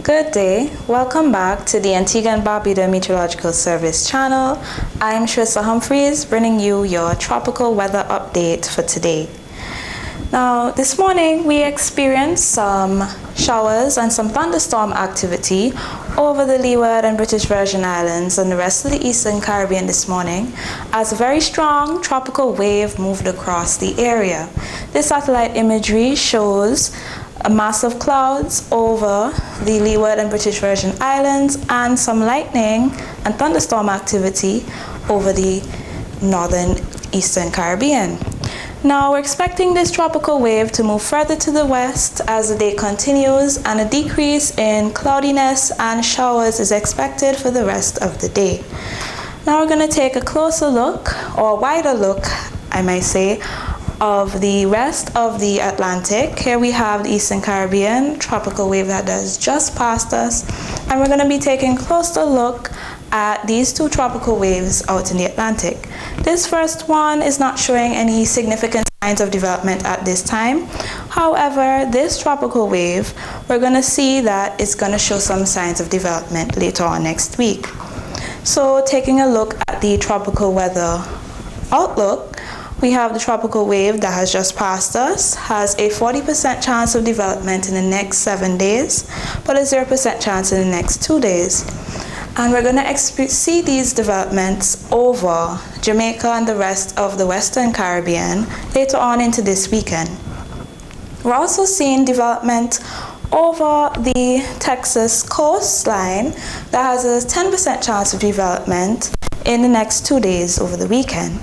Good day. Welcome back to the Antigua and Barbuda Meteorological Service channel. I'm Trisha Humphreys, bringing you your tropical weather update for today. Now, this morning we experienced some showers and some thunderstorm activity over the Leeward and British Virgin Islands and the rest of the Eastern Caribbean this morning as a very strong tropical wave moved across the area. This satellite imagery shows a mass of clouds over the Leeward and British Virgin Islands and some lightning and thunderstorm activity over the northern Eastern Caribbean. Now we're expecting this tropical wave to move further to the west as the day continues, and a decrease in cloudiness and showers is expected for the rest of the day. Now we're going to take a closer look, or wider look, I might say, of the rest of the Atlantic. Here we have the Eastern Caribbean tropical wave that has just passed us, and we're going to be taking a closer look at these two tropical waves out in the Atlantic. This first one is not showing any significant signs of development at this time. However, this tropical wave, we're going to see that it's going to show some signs of development later on next week. So taking a look at the tropical weather outlook, we have the tropical wave that has just passed us, has a 40% chance of development in the next 7 days, but a 0% chance in the next 2 days. And we're going to see these developments over Jamaica and the rest of the Western Caribbean later on into this weekend. We're also seeing development over the Texas coastline that has a 10% chance of development in the next 2 days over the weekend.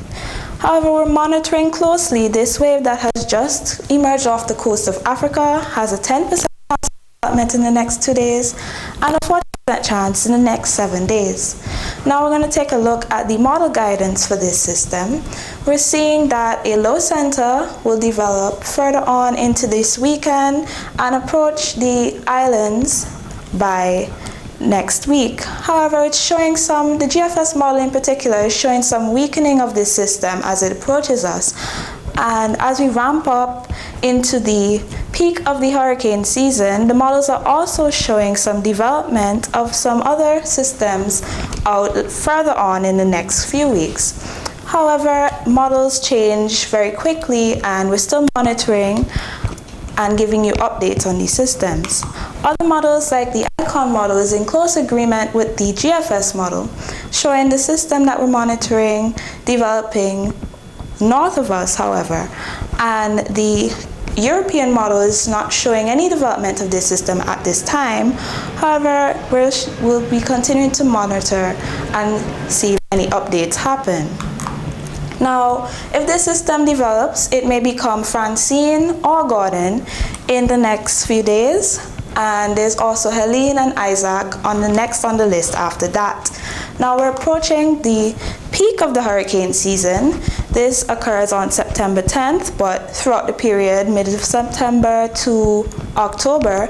However, we're monitoring closely this wave that has just emerged off the coast of Africa, has a 10% chance of development in the next 2 days, and a 40% chance in the next 7 days. Now we're going to take a look at the model guidance for this system. We're seeing that a low center will develop further on into this weekend and approach the islands by next week. However, it's showing the GFS model in particular is showing some weakening of this system as it approaches us. And as we ramp up into the peak of the hurricane season, the models are also showing some development of some other systems out further on in the next few weeks. However, models change very quickly, and we're still monitoring and giving you updates on these systems. Other models like the ICON model is in close agreement with the GFS model, showing the system that we're monitoring developing north of us, however, and the European model is not showing any development of this system at this time. However, we'll be continuing to monitor and see if any updates happen. Now, if this system develops, it may become Francine or Gordon in the next few days, and there's also Helene and Isaac on the list after that. Now we're approaching the peak of the hurricane season. This occurs on September 10th, but throughout the period mid of September to October,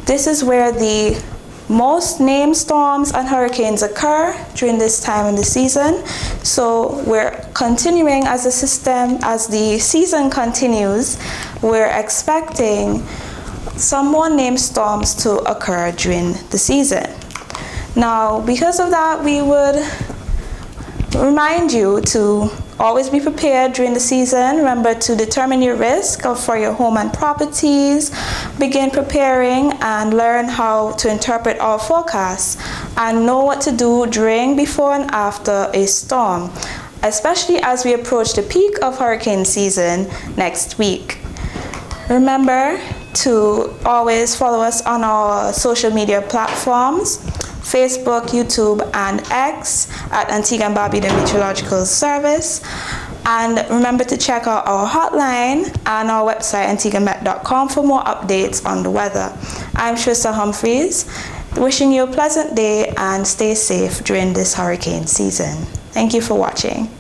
this is where the most named storms and hurricanes occur during this time in the season. So we're continuing as the season continues, we're expecting some more named storms to occur during the season. Now, because of that, we would remind you to always be prepared during the season. Remember to determine your risk for your home and properties. Begin preparing and learn how to interpret our forecasts and know what to do during, before, and after a storm, especially as we approach the peak of hurricane season next week. Remember to always follow us on our social media platforms, Facebook, YouTube, and X at Antigua and Barbuda Meteorological Service. And remember to check out our hotline and our website, antiguamet.com, for more updates on the weather. I'm Trisha Humphreys, wishing you a pleasant day and stay safe during this hurricane season. Thank you for watching.